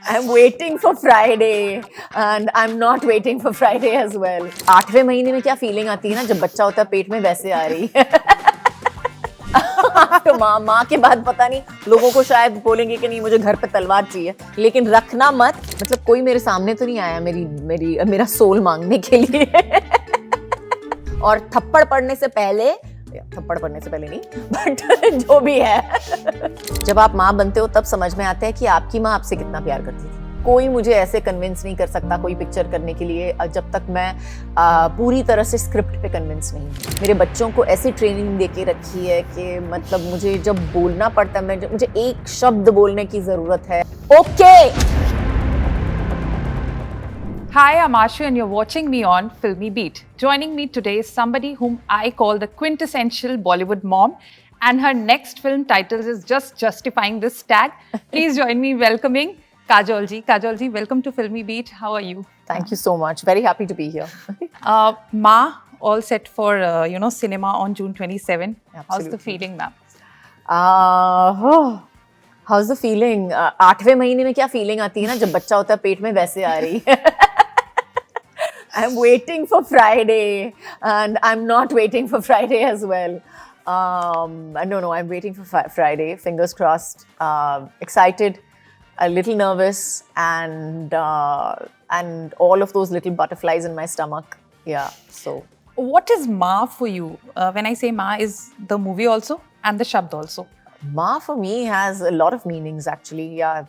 I'm waiting for Friday and I'm not waiting for Friday as well. 8वें महीने में क्या feeling आती है ना जब बच्चा होता है पेट में, वैसे आ रही है। तो माँ के बाद पता नहीं, लोगों को शायद बोलेंगे कि नहीं मुझे घर पे तलवार चाहिए, लेकिन रखना मत। मतलब कोई मेरे सामने तो नहीं आया मेरा सोल मांगने के लिए। और थप्पड़ पड़ने से पहले नहीं, बट जो भी है, जब आप माँ बनते हो तब समझ में आता है कि आपकी माँ आपसे कितना प्यार करती थी। कोई मुझे ऐसे कन्विंस नहीं कर सकता कोई पिक्चर करने के लिए जब तक मैं पूरी तरह से स्क्रिप्ट पे कन्विंस नहीं हूँ। मेरे बच्चों को ऐसी ट्रेनिंग दे के रखी है कि मतलब मुझे जब बोलना पड़ता है, मुझे एक शब्द बोलने की जरूरत है, okay. Hi, I'm Ashu and you're watching me on Filmy Beat. Joining me today is somebody whom I call the quintessential Bollywood mom, and her next film titles is just justifying this tag. Please join me welcoming Kajol ji. Kajol ji, welcome to Filmy Beat. How are you? Thank you so much. Very happy to be here. Ma, all set for cinema on June 27. Absolutely. How's the feeling, ma'am? How's the feeling? 8वें महीने में क्या feeling आती है ना जब बच्चा होता है पेट में, वैसे आ रही है। I'm waiting for Friday and I'm not waiting for Friday as well. No, I'm waiting for Friday. Fingers crossed. Excited, a little nervous, and all of those little butterflies in my stomach. Yeah. So. What is Ma for you? When I say Ma, is the movie also and the shabd also? Ma for me has a lot of meanings actually. Yeah.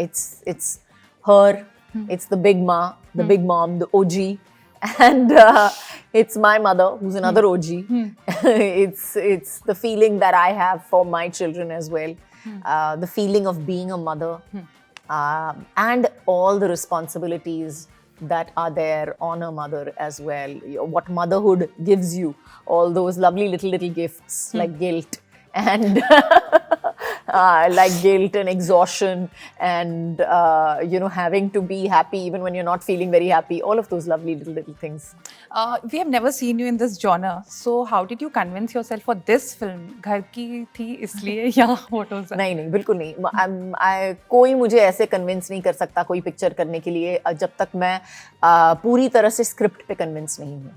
It's her. It's the big Ma, the big mom, the OG, and it's my mother, who's another OG. It's the feeling that I have for my children as well, the feeling of being a mother, and all the responsibilities that are there on a mother as well. What motherhood gives you, all those lovely little gifts like guilt and like guilt and exhaustion and having to be happy even when you're not feeling very happy, all of those lovely little things. We have never seen you in this genre, so how did you convince yourself for this film? घर की थी इसलिए या what was that? नहीं बिल्कुल नहीं। कोई मुझे ऐसे कन्विंस नहीं कर सकता कोई पिक्चर करने के लिए जब तक मैं पूरी तरह से स्क्रिप्ट पे कन्विंस नहीं हूँ।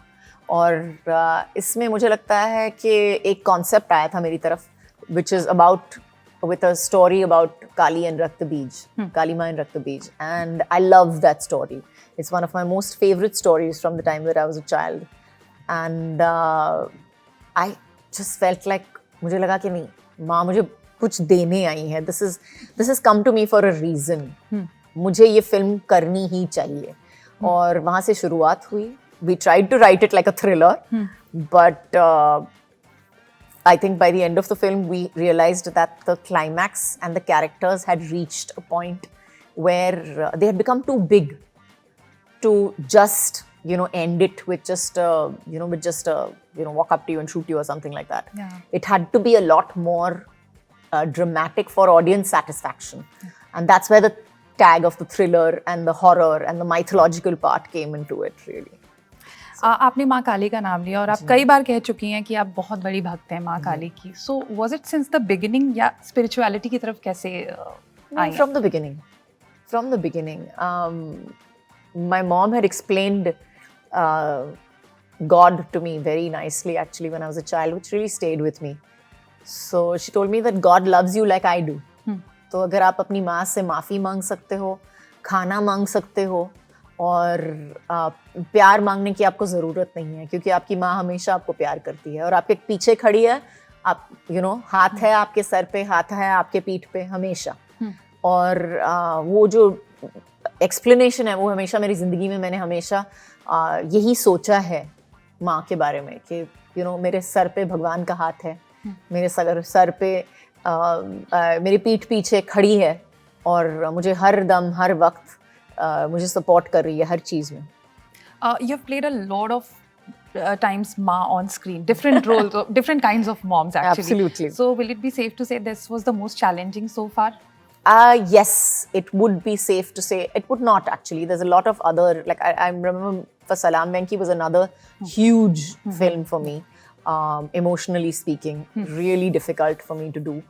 और इसमें मुझे लगता है कि एक कॉन्सेप्ट आया था मेरी तरफ, which is with a story about Kali and Rakta Beej, Kali Ma and Rakta Beej, and I love that story. It's one of my most favorite stories from the time that I was a child, and I just felt like मुझे लगा कि नहीं, माँ मुझे कुछ देने आई है. This has come to me for a reason. मुझे ये फिल्म करनी ही चाहिए. और वहाँ से शुरुआत हुई. We tried to write it like a thriller, but I think by the end of the film, we realized that the climax and the characters had reached a point where they had become too big to just, end it with just, walk up to you and shoot you or something like that. Yeah. It had to be a lot more dramatic for audience satisfaction. And that's where the tag of the thriller and the horror and the mythological part came into it, really. आपने माँ काली का नाम लिया और आप कई बार कह चुकी हैं कि आप बहुत बड़ी भक्त हैं माँ काली की. So was it since the beginning या spirituality की तरफ कैसे आई? From the beginning. My mom had explained God to me very nicely actually when I was a child, which really stayed with me. So she told me that God loves you like I do. तो अगर आप अपनी माँ से माफ़ी मांग सकते हो, खाना मांग सकते हो, और प्यार मांगने की आपको ज़रूरत नहीं है, क्योंकि आपकी माँ हमेशा आपको प्यार करती है और आपके पीछे खड़ी है. आप हाथ है आपके सर पे, हाथ है आपके पीठ पे हमेशा. और वो जो एक्सप्लेनेशन है वो हमेशा मेरी ज़िंदगी में मैंने हमेशा यही सोचा है माँ के बारे में कि मेरे सर पे भगवान का हाथ है, मेरे सर पे मेरी पीठ पीछे खड़ी है और मुझे हर दम हर वक्त मुझे सपोर्ट कर रही है हर चीज़ में. You have played a lot of times Ma on screen, different roles, different kinds of moms actually. Absolutely. So will it be safe to say this was the most challenging so far? Yes, it would be safe to say. It would not actually. There's a lot of other, like I remember for Salaam Venki was another huge film for me, emotionally speaking, really difficult for me to do.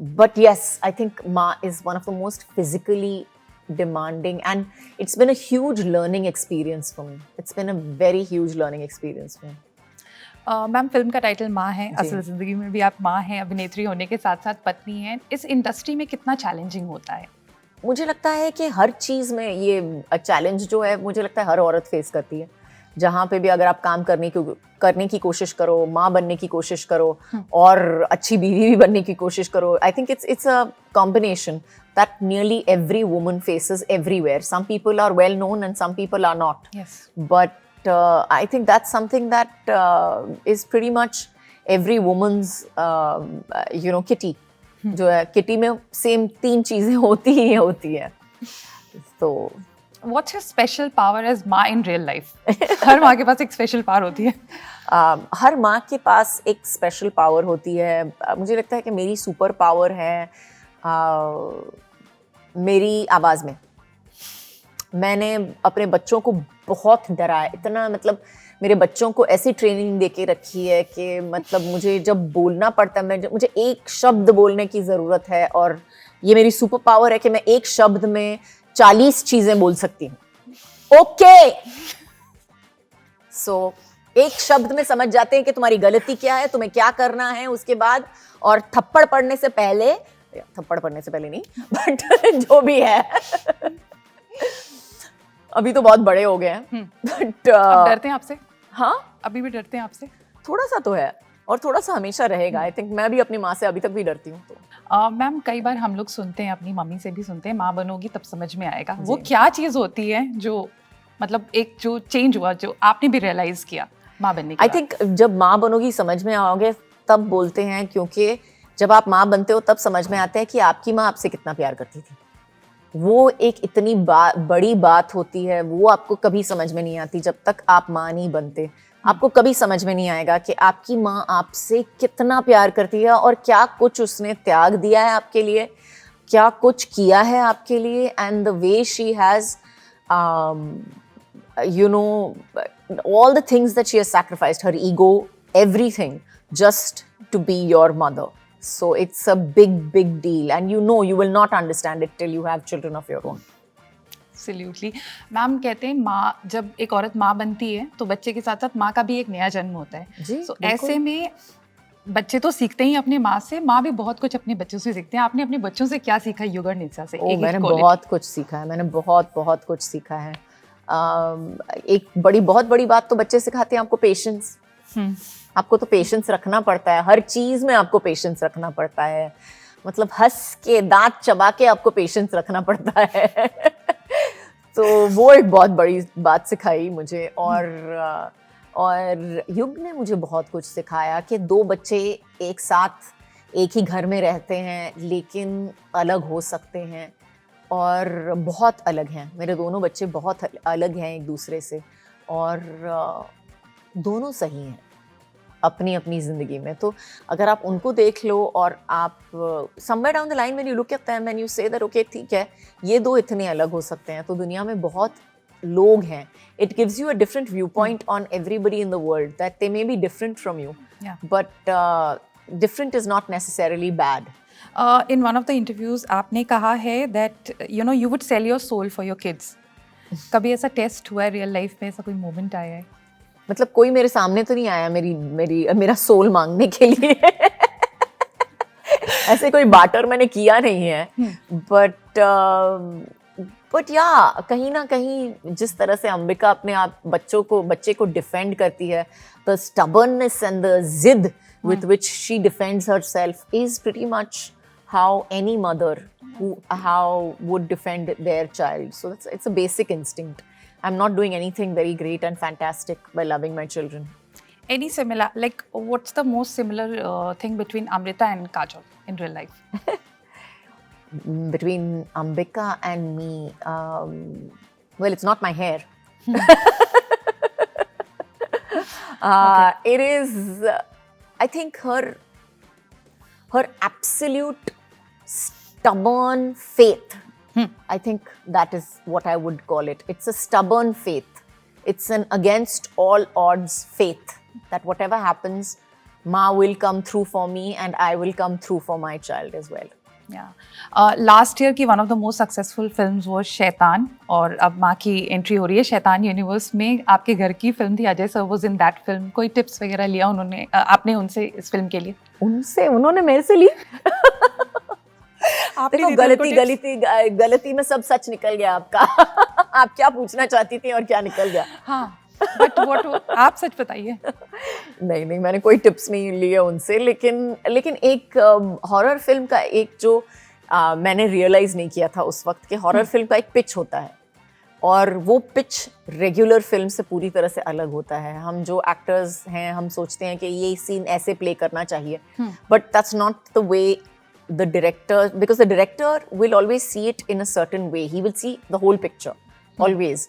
But yes, I think Ma is one of the most physically demanding, and it's been a huge learning experience for me. It's been a very huge learning experience for me. Ma'am film का title माँ है, जी। असल ज़िंदगी में भी आप माँ हैं, अभिनेत्री होने के साथ साथ पत्नी हैं। इस इंडस्ट्री में कितना चैलेंजिंग होता है? मुझे लगता है कि हर चीज़ में ये चैलेंज जो है, मुझे लगता है हर औरत फेस करती है। जहाँ पे भी अगर आप काम करने की कोशिश करो, माँ बनने की कोशिश करो और अच्छी बीवी भी बनने की कोशिश करो, I think it's a combination that nearly every woman faces everywhere. Some people are well known and some people are not. Yes. But I think that's something that is pretty much every woman's kitty. जो है kitty में same 3 चीजें होती ही होती है. तो What's your special power as माँ in real life? हर माँ के पास एक स्पेशल पावर होती है. हर माँ के पास एक स्पेशल पावर होती है. मुझे लगता है कि मेरी सुपर पावर है मेरी आवाज़ में. मैंने अपने बच्चों को बहुत डराया, इतना मतलब मेरे बच्चों को ऐसी ट्रेनिंग देके रखी है कि मतलब मुझे जब बोलना पड़ता है, मुझे एक शब्द बोलने की ज़रूरत है और ये मेरी सुपर पावर है कि मैं एक शब्द में 40 चीज़ें बोल सकती हूँ. ओके, सो एक शब्द में समझ जाते हैं कि तुम्हारी गलती क्या है, तुम्हें क्या करना है उसके बाद. और थप्पड़ पड़ने से पहले नहीं, बट जो भी है अभी तो बहुत बड़े हो गए हैं, बट अब डरते हैं आपसे? हाँ, अभी भी डरते हैं आपसे? थोड़ा सा तो है और थोड़ा सा हमेशा रहेगा. आई थिंक मैं भी अपनी माँ से अभी तक भी डरती हूँ. तो मैम कई बार हम लोग सुनते हैं, अपनी मम्मी से भी सुनते हैं, माँ बनोगी तब समझ में आएगा. वो क्या चीज़ होती है जो मतलब एक जो चेंज हुआ, जो आपने भी रियलाइज किया माँ बनने के बाद? आई थिंक जब माँ बनोगी समझ में आओगे तब बोलते हैं, क्योंकि जब आप माँ बनते हो तब समझ में आता है कि आपकी माँ आपसे कितना प्यार करती थी. वो एक इतनी बड़ी बात होती है, वो आपको कभी समझ में नहीं आती जब तक आप माँ नहीं बनते. आपको कभी समझ में नहीं आएगा कि आपकी माँ आपसे कितना प्यार करती है और क्या कुछ उसने त्याग दिया है आपके लिए, क्या कुछ किया है आपके लिए. And the way she has all the things that she has sacrificed, her ego, everything, just to be your mother. So it's a big deal, and you will not understand it till you have children of your own. Absolutely. Ma'am कहते हैं माँ, जब एक औरत माँ बनती है तो बच्चे के साथ साथ माँ का भी एक नया जन्म होता है. जी, so, ऐसे में बच्चे तो सीखते ही अपने माँ से, माँ भी बहुत कुछ अपने बच्चों से सीखते हैं. आपने अपने बच्चों से क्या सीखा युगर नित्सा से? मैंने बहुत कुछ सीखा है. मैंने बहुत कुछ सीखा है. एक बहुत बड़ी बात तो बच्चे सिखाते हैं आपको पेशेंस. आपको तो पेशेंस रखना पड़ता है, हर चीज में आपको पेशेंस रखना पड़ता है. मतलब हंस के दांत चबा के आपको पेशेंस रखना पड़ता है. तो वो एक बहुत बड़ी बात सिखाई मुझे. और युग ने मुझे बहुत कुछ सिखाया कि 2 बच्चे एक साथ एक ही घर में रहते हैं लेकिन अलग हो सकते हैं और बहुत अलग हैं. मेरे दोनों बच्चे बहुत अलग हैं एक दूसरे से और दोनों सही हैं अपनी अपनी ज़िंदगी में. तो अगर आप उनको देख लो और आप somewhere down the line when you look at them and you say that okay ठीक है, ये 2 इतने अलग हो सकते हैं, तो दुनिया में बहुत लोग हैं. It gives you a different viewpoint on everybody in the world, that they may be different from you, but different is not necessarily bad. In one of the interviews आपने कहा है that you would sell your soul for your kids. कभी ऐसा test हुआ है real life में, ऐसा कोई मोमेंट आया है? मतलब कोई मेरे सामने तो नहीं आया मेरा सोल मांगने के लिए. ऐसे कोई बाटर मैंने किया नहीं है. बट या कहीं ना कहीं जिस तरह से अंबिका अपने आप बच्चे को डिफेंड करती है, द स्टबर्ननेस एंड द जिद with which she defends herself is pretty much how any mother would defend their child. So it's a basic instinct. I'm not doing anything very great and fantastic by loving my children. Any similar, like what's the most similar thing between Amrita and Kajol in real life? Between Ambika and me, well, it's not my hair. It is, I think her absolute stubborn faith. I think that is what I would call it. It's a stubborn faith. It's an against all odds faith that whatever happens, Ma will come through for me and I will come through for my child as well. Yeah. Last year की one of the most successful films was शैतान, और अब माँ की entry हो रही है शैतान यूनिवर्स में. आपके घर की फिल्म थी, Ajay sir was in that film. कोई टिप्स वगैरह लिया उन्होंने आपने उनसे इस फिल्म के लिए? उन्होंने मेरे से ली. देखो गलती में सब सच निकल गया आपका. आप क्या पूछना चाहती थी और क्या निकल गया. हाँ, बट व्हाट आप सच बताइए. नहीं मैंने कोई टिप्स नहीं लिए उनसे, लेकिन एक हॉरर फिल्म का एक जो मैंने रियलाइज नहीं किया था उस वक्त कि हॉरर फिल्म का एक पिच होता है और वो पिच रेगुलर फिल्म से पूरी तरह से अलग होता है. हम जो एक्टर्स हैं हम सोचते हैं कि ये सीन ऐसे प्ले करना चाहिए, but that's not the way the director, because the director will always see it in a certain way. He will see the whole picture, always.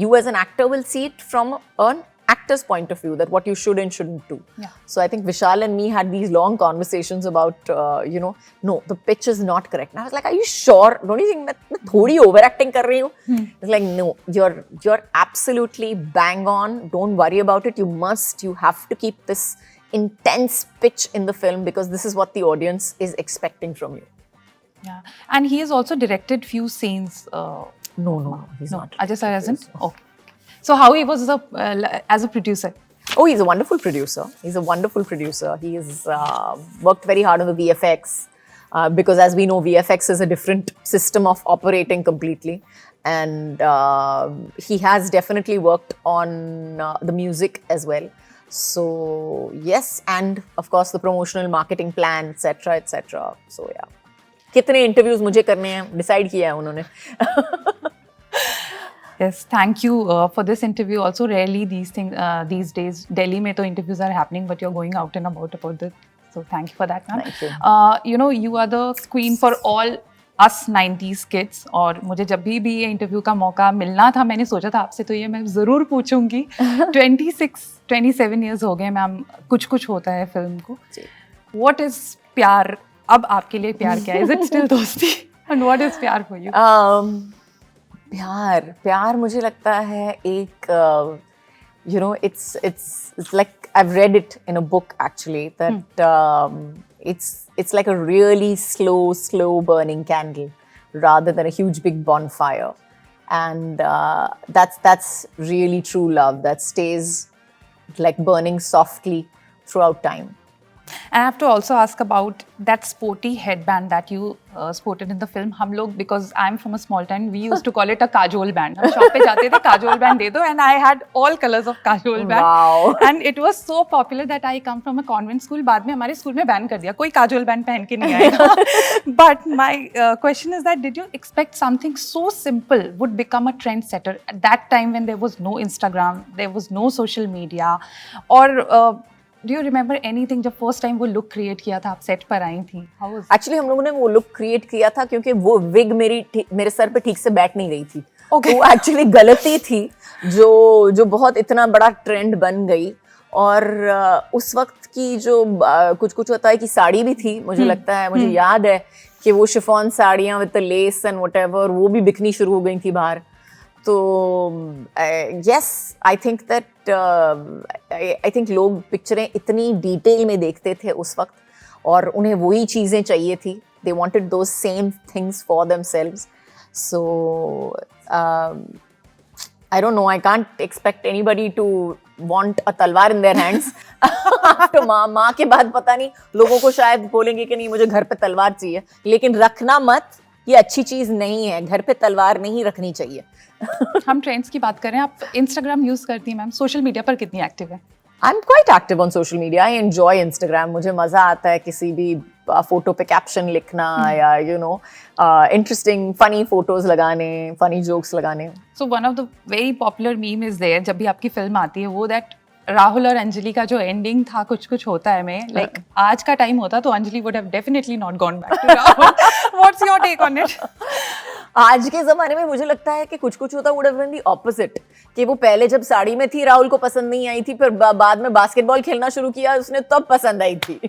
You as an actor will see it from an actor's point of view, that what you should and shouldn't do. Yeah. So I think Vishal and me had these long conversations about, no, the pitch is not correct. And I was like, are you sure? Don't you think मैं थोड़ी overacting कर रही हूँ? It's like, no, you're absolutely bang on. Don't worry about it. You have to keep this intense pitch in the film because this is what the audience is expecting from you. Yeah, and he has also directed few scenes. No, he's not. Ajay sir hasn't? Okay. So how he was as a producer? Oh, he's a wonderful producer. He has worked very hard on the VFX because as we know, VFX is a different system of operating completely. And he has definitely worked on the music as well. So yes, and of course the promotional marketing plan, etc. So yeah, कितने interviews मुझे करने हैं decide किया है उन्होंने. Yes, thank you for this interview. Also, rarely these days Delhi में तो interviews are happening, but you're going out and about this. So thank you for that, ma'am. Thank you. You are the queen for all us 90s kids, और मुझे जब भी ये interview का मौका मिलना था मैंने सोचा था आपसे तो ये मैं ज़रूर पूछूंगी. 27 years हो गए मैम, कुछ होता है फिल्म को. What is प्यार? अब आपके लिए प्यार क्या है? Is it still दोस्ती? And what is प्यार for you? प्यार मुझे लगता है एक it's like I've read it in a book actually that it's like a really slow burning candle rather than a huge big bonfire, and that's really true love that stays like burning softly throughout time. And I have to also ask about that sporty headband that you sported in the film. हम लोग, because I'm from a small town, we used to call it a kajol band. हम shop पे जाते थे, kajol band दे दो, and I had all colors of kajol band. Wow. And it was so popular that I come from a convent school. बाद में हमारे school में ban कर दिया, कोई kajol band पहन के नहीं आएगा. But my question is that did you expect something so simple would become a trendsetter at that time when there was no Instagram, there was no social media, or Do you remember anything जब first time वो look create किया था, आप set पर आई थी? How was? Actually हम लोगों ने वो look create किया था क्योंकि वो wig मेरे सर पे ठीक से बैठ नहीं रही थी. Okay. वो actually गलती थी जो बहुत इतना बड़ा trend बन गई. और उस वक्त की जो कुछ होता है कि साड़ी भी थी, मुझे लगता है, मुझे याद है कि वो शिफॉन साड़ियाँ with the lace and whatever वो भी बिकनी शुरू हो गई थी बाहर. तो yes, I think that I think लोग पिक्चरें इतनी डिटेल में देखते थे उस वक्त और उन्हें वही चीज़ें चाहिए थी. They wanted those same things for themselves. So I don't know, I can't expect anybody to want a तलवार in their hands. तो माँ के बाद पता नहीं लोगों को शायद बोलेंगे कि नहीं मुझे घर पे तलवार चाहिए, लेकिन रखना मत, ये अच्छी चीज़ नहीं है, घर पे तलवार नहीं रखनी चाहिए. हम ट्रेंड्स की बात करें, आप इंस्टाग्राम यूज़ करती हैं मैम, सोशल मीडिया पर कितनी एक्टिव है? I'm quite active on social media. I enjoy Instagram. मुझे मज़ा आता है किसी भी फोटो पे कैप्शन लिखना या interesting funny photos लगाने, funny jokes लगाने. So one of the very popular meme is there, जब भी आपकी फिल्म आती है, वो that राहुल और अंजलि का जो एंडिंग था कुछ होता है में, like आज का टाइम होता तो Anjali would have definitely not gone back to Rahul. What's your take on it? आज के ज़माने में मुझे लगता है कि कुछ होता would have been the opposite, कि वो पहले जब साड़ी में थी राहुल को पसंद नहीं आई थी, फिर बाद में बास्केटबॉल खेलना शुरू किया उसने तब पसंद आई थी.